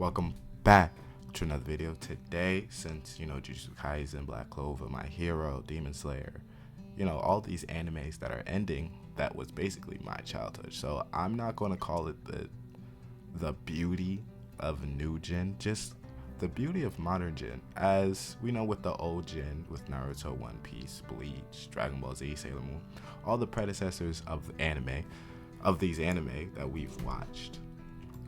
Welcome back to another video. Today, since Jujutsu Kaisen, Black Clover, My Hero, Demon Slayer, all these animes that are ending, that was basically my childhood. So I'm not going to call it the beauty of new gen, just the beauty of modern gen. As we know, with the old gen, with Naruto, One Piece, Bleach, Dragon Ball Z, Sailor Moon, all the predecessors of these anime that we've watched,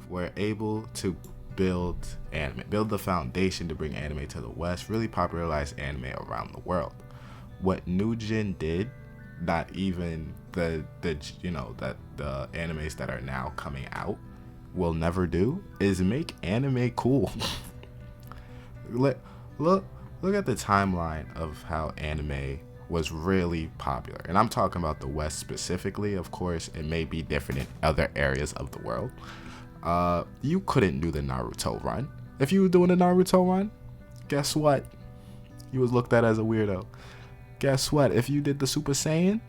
were able to build the foundation to bring anime to the West, really popularize anime around the world. What new gen did, not even the animes that are now coming out will never do, is make anime cool. look at the timeline of how anime was really popular, and I'm talking about the West specifically. Of course, it may be different in other areas of the world. You couldn't do the Naruto run. If you were doing the Naruto run, guess what? You was looked at as a weirdo. Guess what? If you did the Super Saiyan,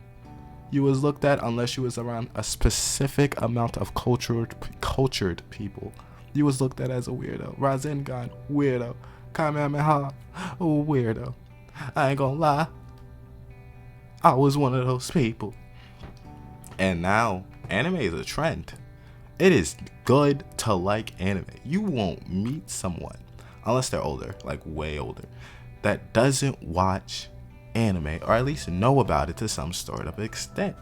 you was looked at, unless you was around a specific amount of cultured people, you was looked at as a weirdo. Rasengan, weirdo. Kamehameha, weirdo. I ain't gonna lie, I was one of those people. And now, anime is a trend. It is good to like anime. You won't meet someone, unless they're older, like way older, that doesn't watch anime, or at least know about it to some sort of extent.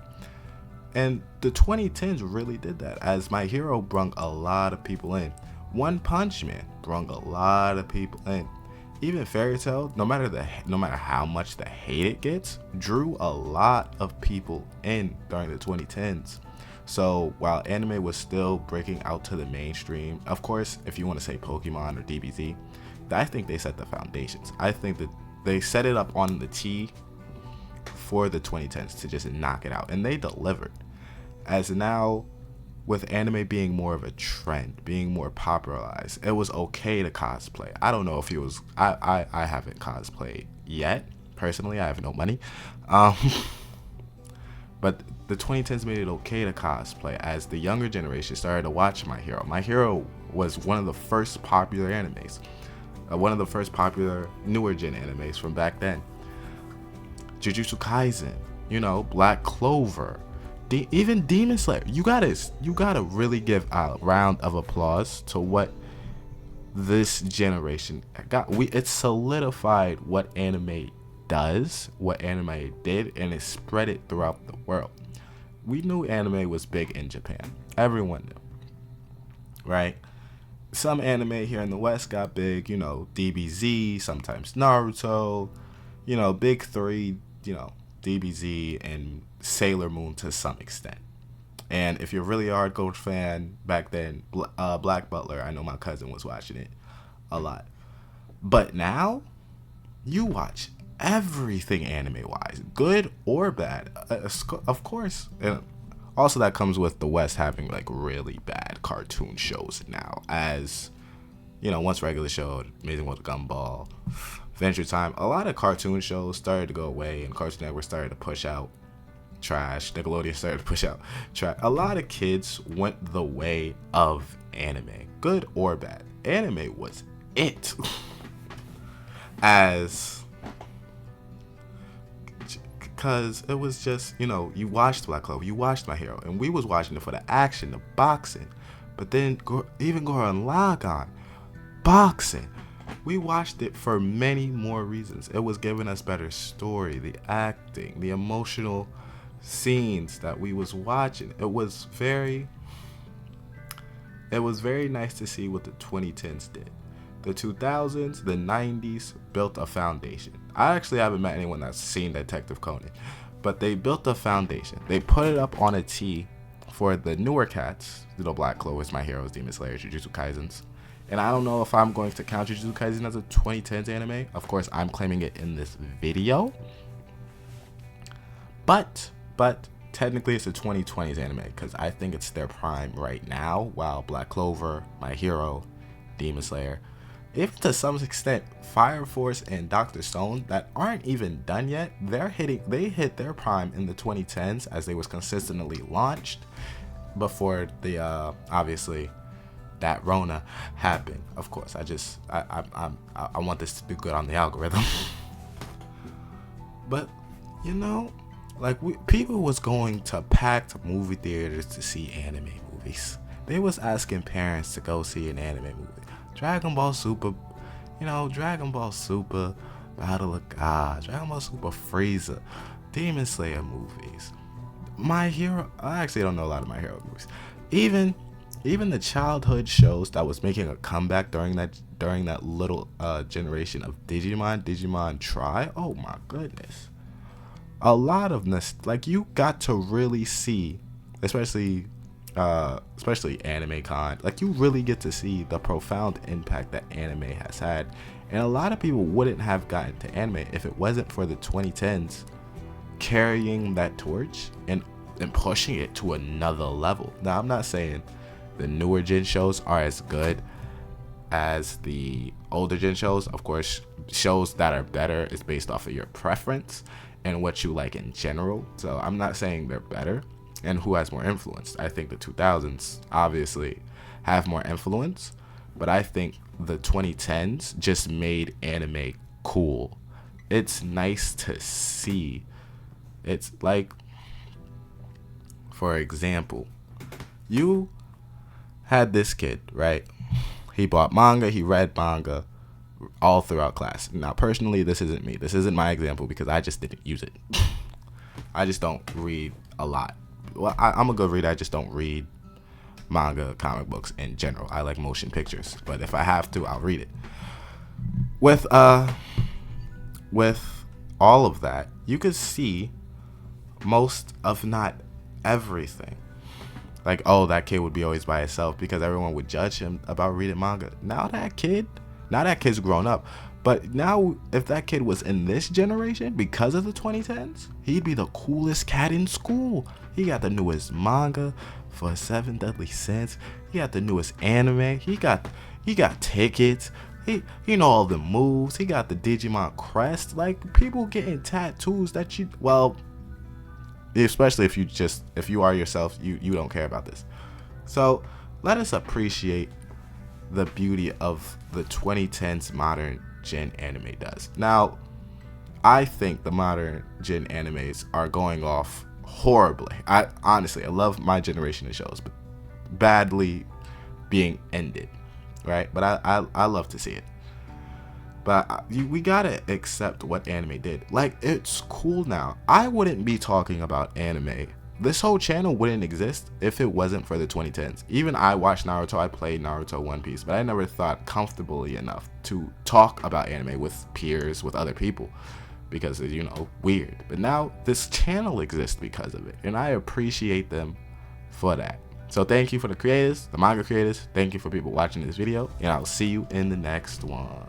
And the 2010s really did that, as My Hero brung a lot of people in. One Punch Man brung a lot of people in. Even Fairy Tail, no matter how much the hate it gets, drew a lot of people in during the 2010s. So while anime was still breaking out to the mainstream, of course, if you want to say Pokemon or DBZ, I think they set the foundations. I think that they set it up on the tee for the 2010s to just knock it out, and they delivered. As now, with anime being more of a trend, being more popularized, it was okay to cosplay. I don't know if it was. I haven't cosplayed yet. Personally, I have no money. But the 2010s made it okay to cosplay, as the younger generation started to watch My Hero. My Hero was one of the first popular animes, one of the first popular newer gen animes from back then. Jujutsu Kaisen, Black Clover, even Demon Slayer. You gotta really give a round of applause to what this generation got. It solidified what anime does, what anime did, and it spread it throughout the world. We knew anime was big in Japan. Everyone knew, right? Some anime here in the West got big, DBZ, sometimes Naruto, big three, DBZ and Sailor Moon to some extent. And if you're really a hardcore fan back then, Black Butler, I know my cousin was watching it a lot. But now, you watch everything anime wise, good or bad, of course. And also, that comes with the West having like really bad cartoon shows now, as once Regular showed Amazing World of Gumball, Adventure Time, a lot of cartoon shows started to go away, and Cartoon Network started to push out trash. Nickelodeon started to push out trash. A lot of kids went the way of anime, good or bad. Anime was it. Because it was just, you watched Black Clover, you watched My Hero, and we was watching it for the action, the boxing. But then even Gurren Lagann, boxing. We watched it for many more reasons. It was giving us better story, the acting, the emotional scenes that we was watching. It was very nice to see what the 2010s did. The 2000s, the 90s built a foundation. I actually haven't met anyone that's seen Detective Conan, but they built a foundation. They put it up on a tee for the newer cats, Black Clovers, My Heroes, Demon Slayer, Jujutsu Kaisens. And I don't know if I'm going to count Jujutsu Kaisen as a 2010s anime. Of course, I'm claiming it in this video. But technically it's a 2020s anime, because I think it's their prime right now, while Black Clover, My Hero, Demon Slayer, if to some extent Fire Force and Dr. Stone, that aren't even done yet, they hit their prime in the 2010s, as they was consistently launched before the obviously that Rona happened. Of course, I want this to do good on the algorithm. But you know, like people was going to packed movie theaters to see anime movies. They was asking parents to go see an anime movie. Dragon Ball Super, Dragon Ball Super, Battle of God, Dragon Ball Super Frieza, Demon Slayer movies. My Hero, I actually don't know a lot of My Hero movies. Even the childhood shows that was making a comeback during that little generation of Digimon Tri. Oh my goodness. A lot of like you got to really see, especially Anime Con, like you really get to see the profound impact that anime has had. And a lot of people wouldn't have gotten to anime if it wasn't for the 2010s carrying that torch and pushing it to another level. Now, I'm not saying the newer gen shows are as good as the older gen shows. Of course, shows that are better is based off of your preference and what you like in general. So I'm not saying they're better and who has more influence. I think the 2000s obviously have more influence, but I think the 2010s just made anime cool. It's nice to see. It's like, for example, you had this kid, right? He bought manga, he read manga all throughout class. Now, personally, this isn't me. This isn't my example because I just didn't use it. I just don't read a lot. Well, I'm a good reader. I just don't read manga, comic books in general. I like motion pictures, but if I have to, I'll read it. With all of that, you could see most of not everything. Like, oh, that kid would be always by himself because everyone would judge him about reading manga. Now that kid's grown up. But now, if that kid was in this generation, because of the 2010s, he'd be the coolest cat in school. He got the newest manga for 7 Deadly Sins. He got the newest anime. He got tickets. He know all the moves. He got the Digimon crest. Like, people getting tattoos that especially if you are yourself, you don't care about this. So let us appreciate the beauty of the 2010s modern gen anime does. Now, I think the modern gen animes are going off horribly. I love my generation of shows, but badly being ended, right? But I love to see it. But we gotta accept what anime did. Like, it's cool now. I wouldn't be talking about anime. This whole channel wouldn't exist if it wasn't for the 2010s. Even I watched Naruto, I played Naruto, One Piece, but I never thought comfortably enough to talk about anime with peers, with other people, because it's, weird. But now this channel exists because of it, and I appreciate them for that. So thank you for the creators, the manga creators. Thank you for people watching this video, and I'll see you in the next one.